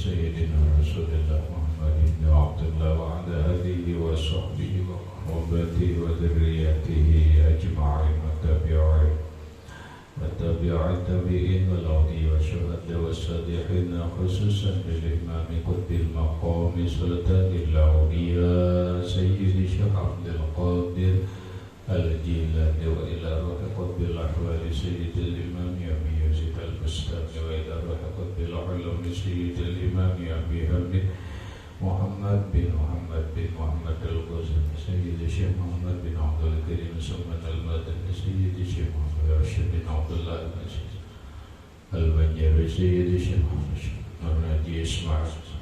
سيدنا رسول الله محمد بن عبد الله وعلى آله وصحبه وقرابته وذريته أجمعين وتابع التابعين والأولياء والشهداء والصالحين خصوصا للإمام قطب المقام سلطان الأولياء سيد الشيخ عبد القادر الجيلاني وإلى روح قطب الأحوال سيد الإمام أبي يزيد البستاني وإلى روح قطب العلوم سيد الإمام أبي حميد محمد بن محمد الغزالي سيد الشيخ محمد بن عبد الكريم سمن المدني سيد الشيخ محمد راشد بن عبد الله البنجابي سيد الشيخ محمد الناجي إسماعيل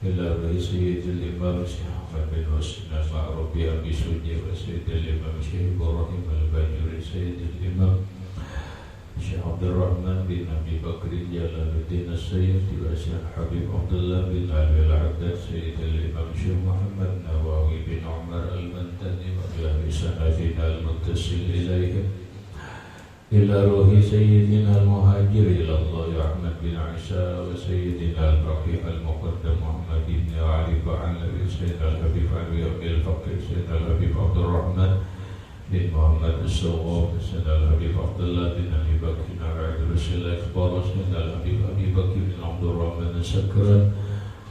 إلى روح سيد الإمام الشيخ محمد بن حسين المعروفي أبي سودي وسيد الإمام الشيخ إبراهيم الباجوري سيد الإمام الشيخ عبد الرحمن بن أبي بكر جلال الدين السيوطي والشيخ حبيب عبد الله بن علي العباد سيد الإمام الشيخ محمد نواوي بن عمر المنتني وأهل سنتنا المتصل إليهم إلى روح سيدنا المهاجر إلى الله أحمد بن عيسى وسيدنا الرفيع المقدم محمد بن علي وعلى سيدنا الحبيب علي بن الفقير سيدنا الحبيب عبد الرحمن بن محمد الصواب سيدنا الحبيب عبد الله بن أبي بكر بن عبد الرسول الأكبر سيدنا الحبيب أبي بكر بن عبد الرحمن السكران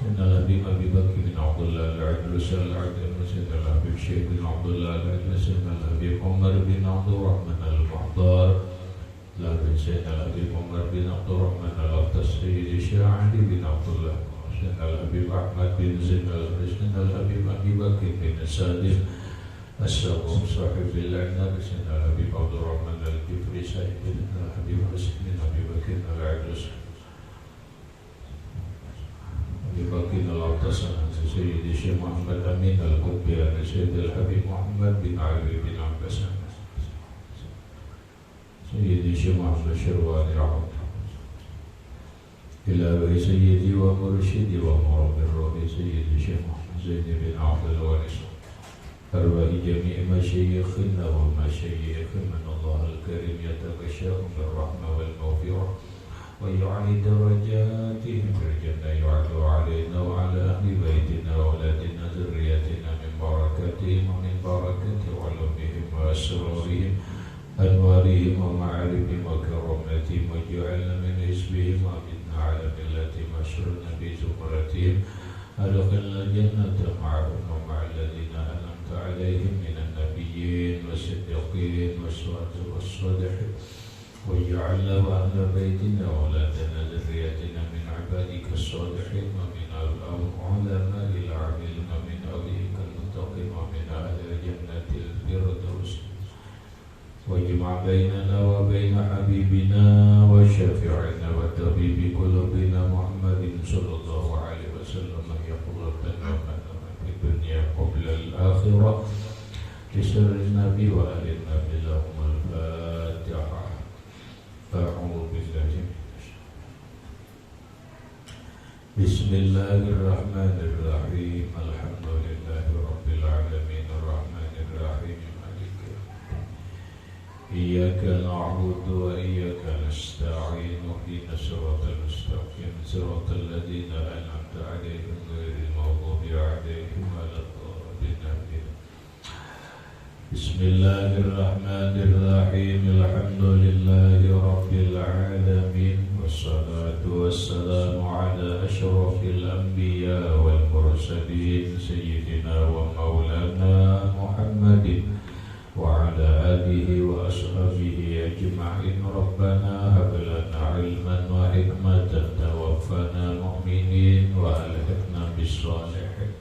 سيدنا الحبيب أبي بكر بن عبد الله العبد الرسول العدل سيدنا الحبيب شيخ بن عبد الله العدل سيدنا الحبيب عمر بن عبد الرحمن المحضار سيدنا الحبيب عمر بن عبد الرحمن الأختص سيد الشيخ علي بن عبد الله سيدنا الحبيب أحمد بن زين سيدنا الحبيب أبي بكر بن سالم السلام صاحب العناب سيدنا الحبيب عبد الرحمن الكفري سيدنا الحبيب حسين بن أبي بكر العجوز أبي بكر الأختص سيد الشيخ محمد أمين القطبي سيد الحبيب محمد بن علي بن عباس سيد الشيخ محمد الشرواني رحمه إلى سيدي ومرشدي ومربي الروحي سيد الشيخ محمد زين بن عبد الوارث أرواح جميع مشايخنا ومشايخ من الله الكريم يتغشاهم بالرحمة والمغفرة ويعلي درجاتهم في الجنة يعلو علينا وعلى أهل بيتنا وأولادنا ذريتنا من بركاتهم ومن بركة علومهم وأسرارهم أنوارهم ومعارفهم وكراماتهم واجعلنا من حزبهم وأمتنا على ملتهم واشرنا بزمرتهم أدخلنا الجنة معهم ومع الذين أنعمت عليهم من النبيين والصديقين والشهداء والصالحين واجعلنا وأهل بيتنا وأولادنا ذريتنا من عبادك الصالحين ومن العلماء العاملين ومن أوليائك المتقين ومن أهل الجنة الفردوس واجمع بيننا وبين حبيبنا وشافعنا وطبيب قلوبنا محمد صلى الله عليه وسلم يقربنا في الدنيا قبل الآخرة لسر النبي وآل النبي لهم الفاتحة. أعوذ بالله من الشيطان. بسم الله الرحمن الرحيم الحمد لله رب العالمين الرحمن الرحيم إياك نعبد وإياك نستعين اهدنا الصراط المستقيم صراط الذين أنعمت عليهم غير المغضوب عليهم ولا الضالين. بسم الله الرحمن الرحيم الحمد لله رب العالمين والصلاة والسلام على أشرف الأنبياء والمرسلين سيدنا ومولانا محمد وعلى آله وأصحابه أجمعين. ربنا هب لنا علما وحكمة توفنا مؤمنين وألحقنا بالصالحين.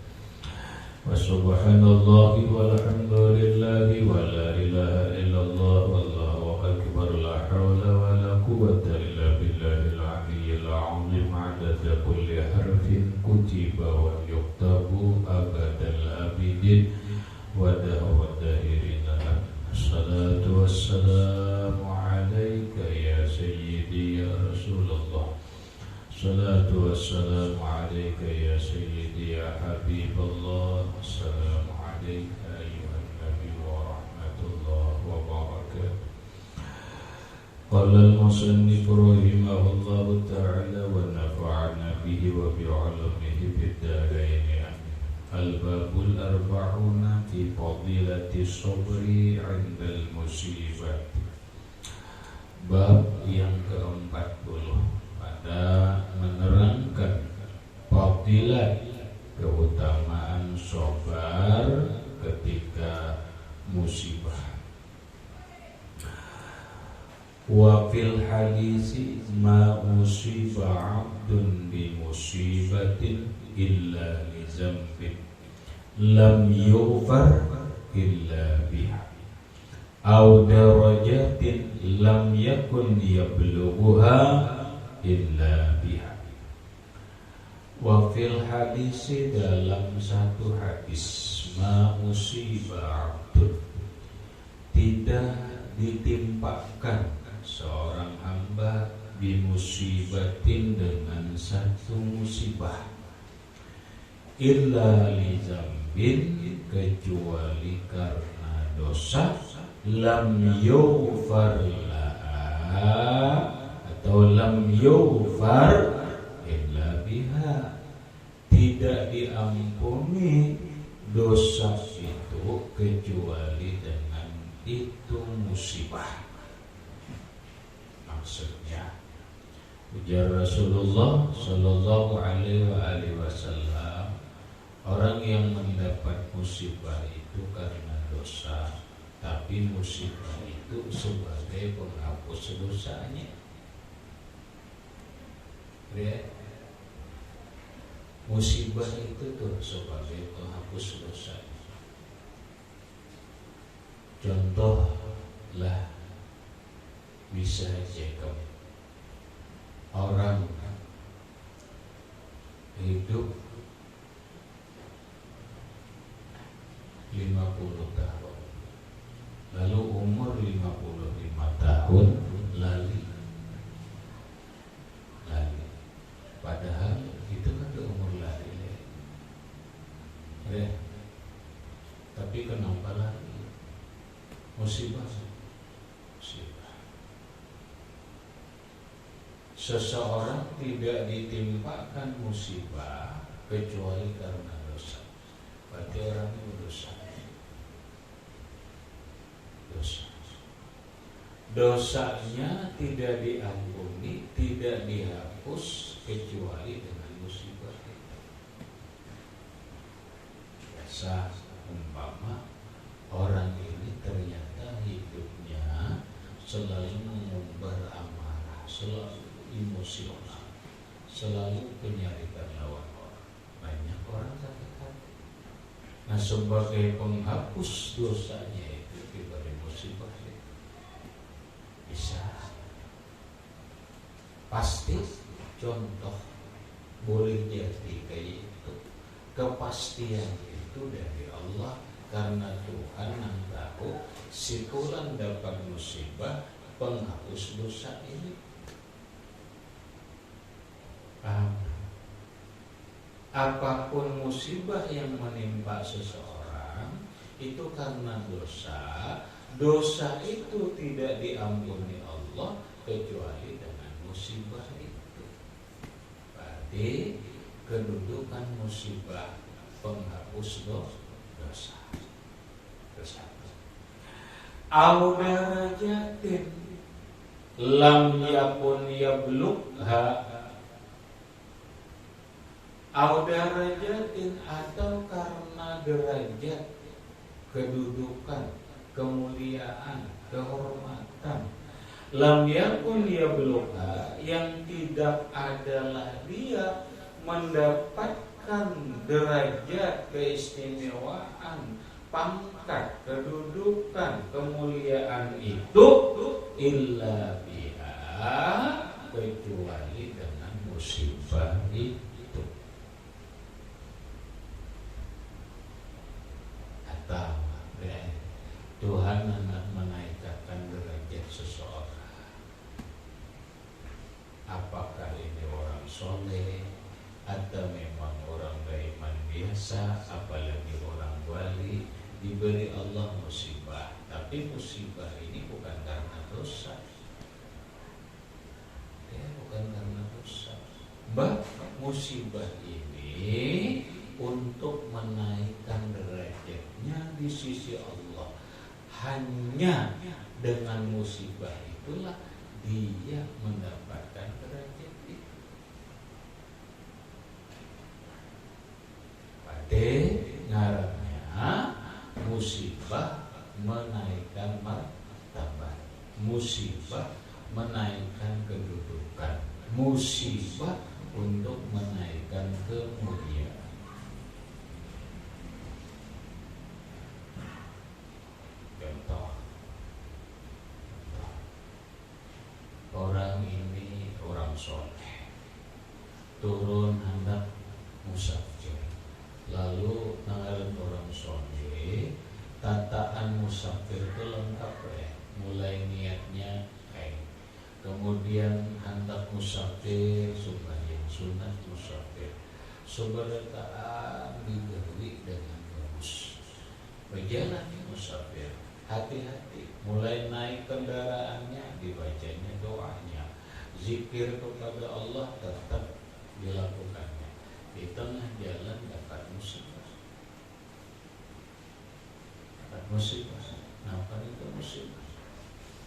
وسبحان الله والحمد لله ولا إله إلا الله والله أكبر لا حول ولا قوة إلا بالله العلي العظيم عدد كل حرف كتب ويكتب أبد الآبدين ودهر الداهرين. الصلاة والسلام عليك يا سيدي يا رسول الله. الصلاة والسلام عليك يا سيدي يا حبيب الله. السلام عليك أيها النبي ورحمة الله وبركاته. قال المصنف رحمه الله تعالى ونفعنا bihi wa bi 'ulumihi fid dharain. Al-babul arba'una fi fadilati sabri 'indal musibah. Bab yang ke-40 pada menerangkan fadilat keutamaan sabar ketika musibah. Wa fil hadisi ma usiba 'abdun bi musibatin illa li dzambin lam yughfar illa biha aw darajatin lam yakun yablughuha illa biha. Wa fil hadisi dalam satu hadis ma usiba 'abdun tidak ditimpakan seorang hamba bimusibatin dengan satu musibah illa li dzambin kecuali karena dosa lam yughfar laha atau lam yughfar illa biha, tidak diampuni dosa itu kecuali dengan itu musibah. Maksudnya ujar Rasulullah sallallahu alaihi wasallam, orang yang mendapat musibah itu karena dosa, tapi musibah itu sebagai penghapus dosanya. Ya. Musibah itu tuh sebagai penghapus dosa. Contoh lah, bisa cekap orang hidup 50 tahun, lalu umur 55 tahun lali, padahal itu kan umur lali ya. Tapi kenapa lali? Musibah. Seseorang tidak ditimpakan musibah kecuali karena dosa. Berarti orangnya berdosa. Dosanya tidak diampuni, tidak dihapus kecuali dengan musibah itu. Biasa umpama orang ini ternyata hidupnya selalu mengumbar amarah, selalu emosional, selalu penyaritan lawan orang. Banyak orang sakit hati. Nah, sebagai penghapus dosanya itu diberi musibah itu bisa. Pasti contoh boleh jadi kayak itu. Kepastian itu dari Allah, karena Tuhan yang tahu si fulan dapat musibah penghapus dosa ini. Apapun musibah yang menimpa seseorang itu karena dosa, dosa itu tidak diampuni Allah kecuali dengan musibah itu. Berarti kedudukan musibah penghapus dosa. Audarajatin lam yakun yablugha, audarajatin atau karena derajat, kedudukan, kemuliaan, kehormatan, lam yakun yablugha yang tidak adalah dia mendapatkan derajat, keistimewaan, pangkat, kedudukan, kemuliaan itu illa biha, kecuali dengan musibah itu. Atau Tuhan hendak menaikkan derajat seseorang. Apakah ini orang soleh atau memang orang beriman biasa, apalagi orang wali, diberi Allah musibah, tapi musibah ini bukan karena dosa, ya, bukan karena dosa. Mbak, musibah ini untuk menaikkan derajatnya di sisi Allah. Hanya dengan musibah itulah dia mendapatkan derajat itu. Pada ngarannya musibah menaikkan martabat, musibah menaikkan kedudukan, musibah untuk menaikkan kemuliaan. Contoh, orang ini orang soleh, turun hendak musafir, lalu nangaran orang soleh, tataan musafir itu lengkap ya, mulai niatnya kemudian hendak musafir, sembahyang sunat musafir, seberataan diberi dengan bagus. Berjalan musafir, hati-hati, mulai naik kendaraannya dibacanya doanya, zikir kepada Allah tetap dilakukannya. Di tengah jalan dapat musibah. Dapat musibah. Kenapa itu musibah?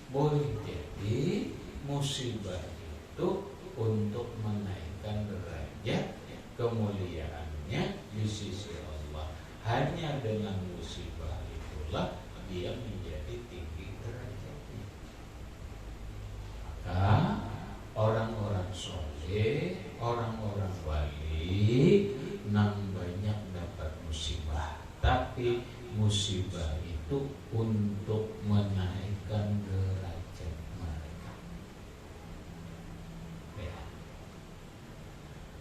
Boleh jadi musibah itu untuk menaikkan derajat kemuliaannya di sisi Allah. Hanya dengan musibah itulah dia menjadi tinggi derajatnya. Maka orang-orang soleh, orang-orang wali nang banyak dapat musibah, tapi musibah itu untuk menaikkan derajat mereka.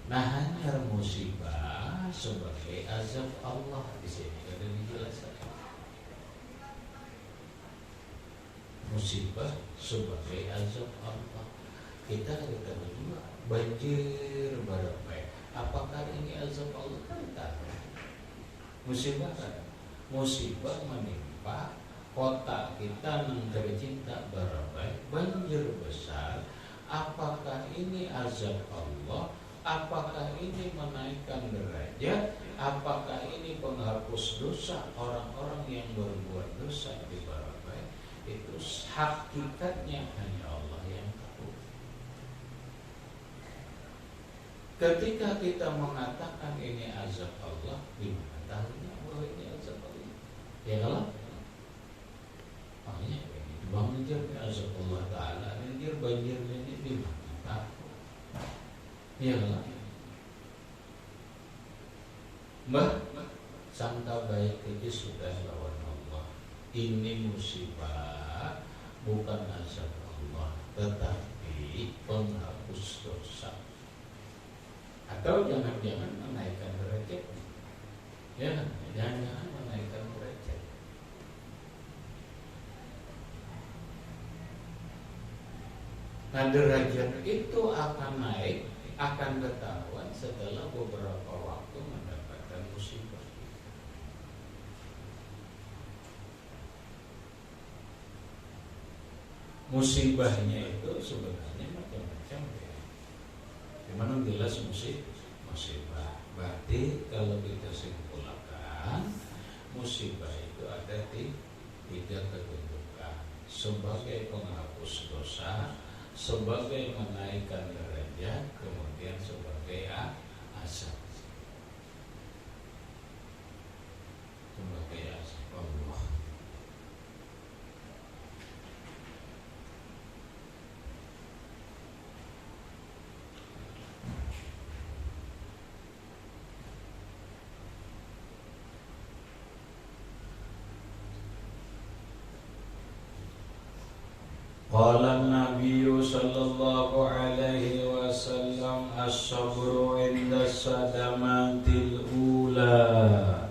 Nah, hanya musibah sebagai azab Allah di sini ada dijelaskan. Musibah sebagai azab Allah. Kita berdua banjir barangkali. Apakah ini azab Allah? Kan tak. Musibah kan? Musibah menimpa kota kita yang tercinta barangkali banjir besar. Apakah ini azab Allah? Apakah ini menaikkan derajat? Apakah ini penghapus dosa orang-orang yang berbuat dosa di Barabai? Itu hakikatnya hanya Allah yang tahu. Ketika kita mengatakan ini azab Allah, gimana tahunya bahwa ini azab Allah? Ya kalau makanya ini banjir azab Allah Ta'ala, banjir ini di mana tahu? Iyalah, Mbah, sangka baik itu sudah lawan Allah. Ini musibah bukan azab Allah, tetapi penghapus dosa. Atau jangan-jangan menaikkan derajat. Ya, jangan-jangan menaikkan derajat. Nah, derajat itu akan naik, akan ketahuan setelah beberapa waktu mendapatkan musibah. Musibahnya itu sebenarnya macam-macam ya. Dimana jelas musibah. Berarti kalau kita simpulkan, musibah itu ada tiga kedudukan: sebagai penghapus dosa, sebagai menaikkan derajat, kemudian sebagai azab. Sebagai azab Allah. Qala Nabi sallallahu alaihi wasallam as-sabru inda sadamatil ula.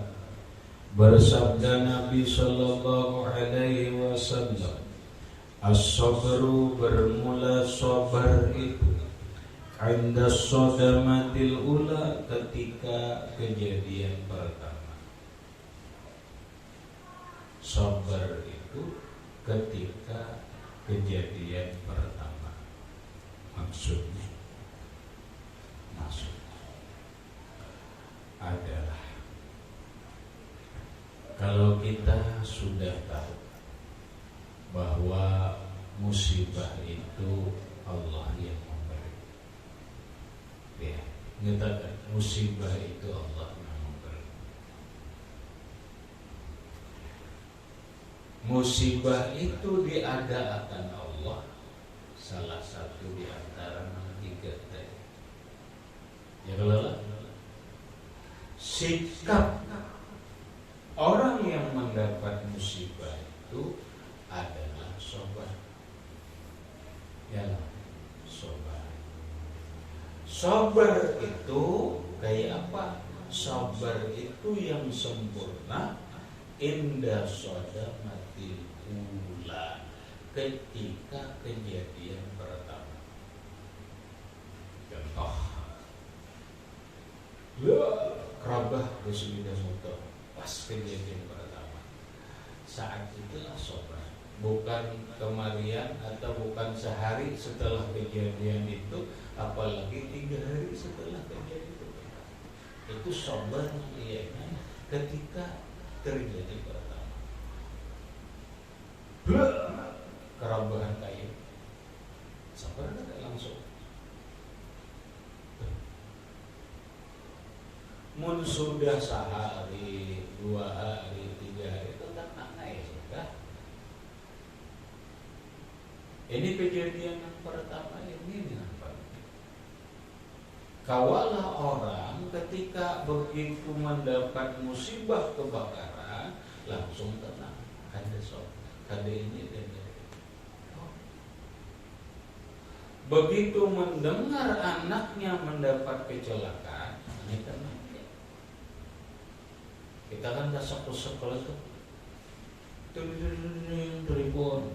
Bersabda Nabi sallallahu alaihi wasallam, as-sabru bermula sabar itu inda sadamatil ula, ketika kejadian pertama. Sabar itu ketika kejadian pertama. Maksudnya, Kalau kita sudah tahu bahwa musibah itu Allah yang memberi, ya, nyatakan musibah itu Allah yang memberi. Musibah itu diadakan Allah, salah satu di antara tiga tadi. Ya kalau sikap orang yang mendapat musibah itu adalah sabar. Ya, sabar. Sabar itu kayak apa? Sabar itu yang sempurna indah sodamatil ula, ketika kejadian pertama. Contoh, Rabah kesulitan motor pas kejadian pertama. Saat itulah sabar. Bukan kemarian atau bukan sehari setelah kejadian itu, apalagi 3 hari setelah kejadian itu. Itu sabar ya, ketika terjadi pertama. Kerabahan kayu, sabar tidak langsung. Mun sudah sehari, 2 hari, 3 hari itu tak naik sudah. Ini kejadian yang pertama ini apa? Kawalah orang ketika begitu mendapat musibah kebakaran langsung tenang, ada ini dan ini. Begitu mendengar anaknya mendapat kecelakaan, ini tenang. Kita kan dah sekolah itu telepon,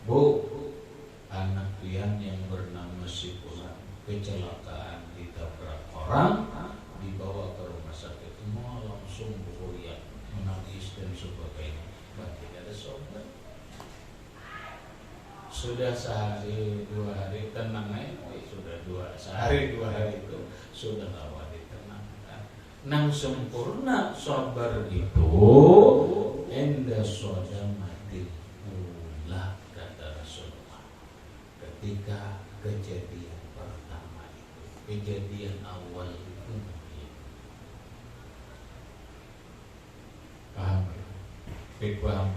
Bu, anak pian yang bernama si Fulan kecelakaan ditabrak orang, dibawa ke rumah sakit, semua langsung bergoyang, menangis dan sebagainya. Berarti ada sabar. Sudah sehari 2 hari tenang aja, sudah sehari 2 hari itu sudah lama ditenangkan. Nang sempurna sabar itu inda sodamatil ula, kata Rasulullah. Ketika kejadian pertama itu, kejadian awal itu, paham? Paham?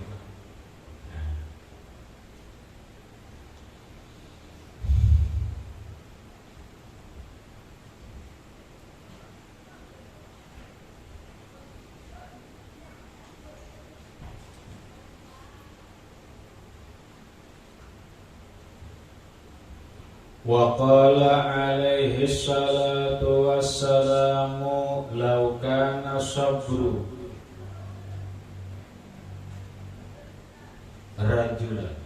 Wa qala alaihi salatu wassalamu law kana sabru rajulan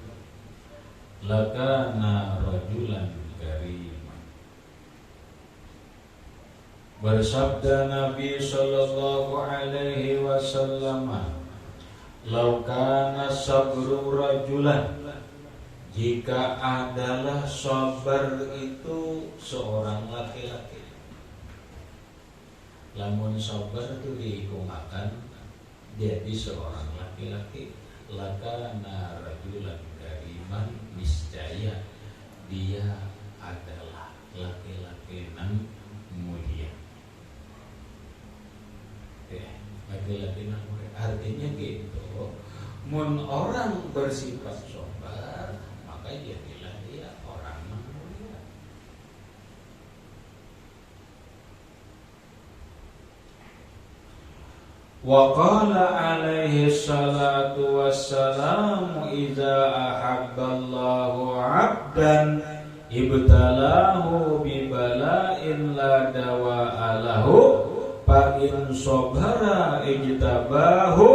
lakana rajulan kariman. Bersabda Nabi sallallahu alaihi wasallam, law kana sabru rajulan, jika adalah sabar itu seorang laki-laki. Lamun sabar itu digunakan jadi seorang laki-laki, lakana rajulan kariman, niscaya dia adalah laki-laki yang mulia. Laki-laki yang mulia artinya gitu. Mun orang bersifat sabar, maka jadilah dia orang yang mulia. Wa qala alaihi salatu wassalamu idza ahabballahu 'abdan ibtalahu bi bala'in la dawa'a lahu fa in sabara ijtabahu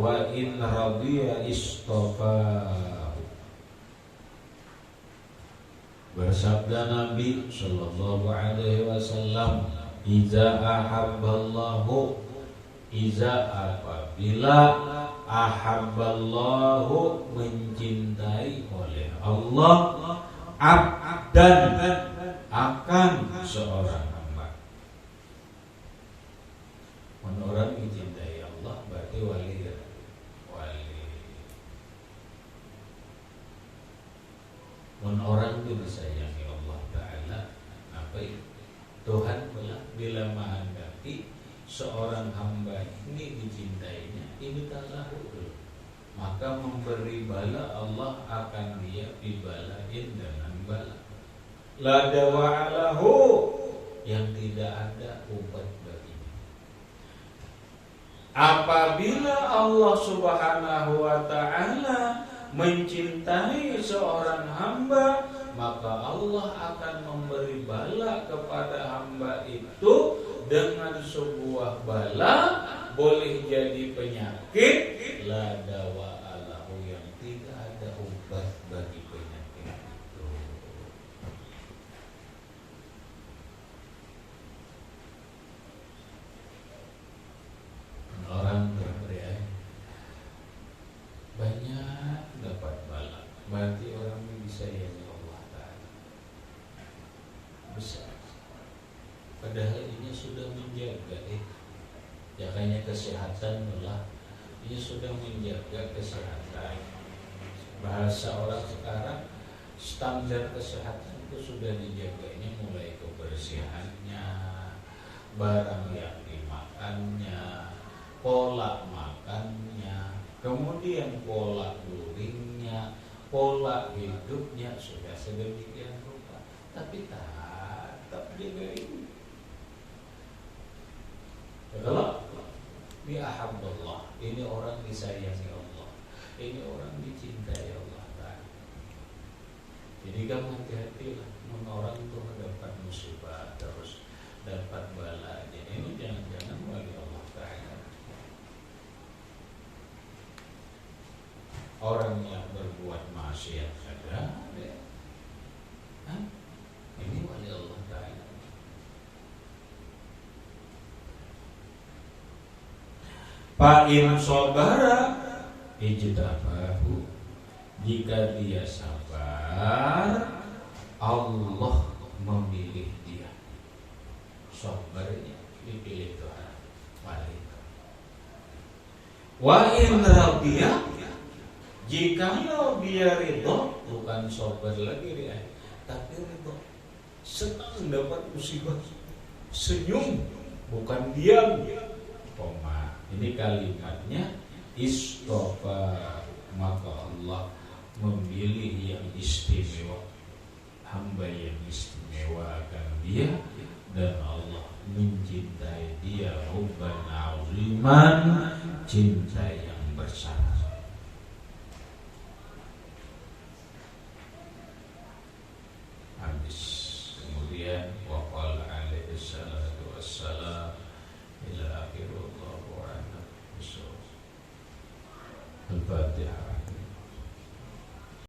wa in radiya istafahu. Bersabda Nabi sallallahu alaihi wasallam, iza ahabballahu, iza apabila ahabballahu mencintai oleh Allah abdan akan seorang hamba. Orang mencintai Allah berarti Tuhan bilang bila menghendaki seorang hamba ini dicintainya, ibtalahu, maka memberi bala Allah akan dia bibalain dengan bala. La dawa'alahu, yang tidak ada obat baginya. Apabila Allah Subhanahu wa ta'ala mencintai seorang hamba, maka Allah akan memberi bala kepada hamba itu dengan sebuah bala, boleh jadi penyakit, la dawa'alahu, yang tidak ada obat bagi penyakit itu. Orang berperiaya banyak dapat bala, berarti orang ini disayangi Allah Ta'ala besar. Padahal ini sudah menjaga jakanya kesehatan lah, ini sudah menjaga kesehatan. Bahasa orang sekarang, standar kesehatan itu sudah dijaganya, mulai kebersihannya, barang yang dimakannya, pola makannya, kemudian pola duringnya, pola hidupnya sudah sedemikian rupa, tapi tetap jaga ini. Kalau bi'ahabdullah, ini orang disayangi Allah, ini orang dicintai Allah Ta'ala. Jadi kamu hati-hatilah, orang tuh dapat musibah terus dapat bala, jadi ini jangan-jangan bagi Allah Ta'ala. Orang yang berbuat maksiat ada, ini wali Allah Ta'ala. Fa'in sobara ijtabahu, jika dia sabar, Allah memilih dia. Sabarnya dipilih Tuhan. Wa'in radiyah, jikalau dia ridho, bukan sabar lagi dia, tapi ridho, senang dapat musibah, senyum, bukan diam. Ini kalimatnya istofa, maka Allah memilih yang istimewa, hamba yang istimewa akan dia, dan Allah mencintai dia hubban aziman, cinta yang besar. Habis. Kemudian waqala alaihi salatu wassalam ila akhir. Al-Fatihah.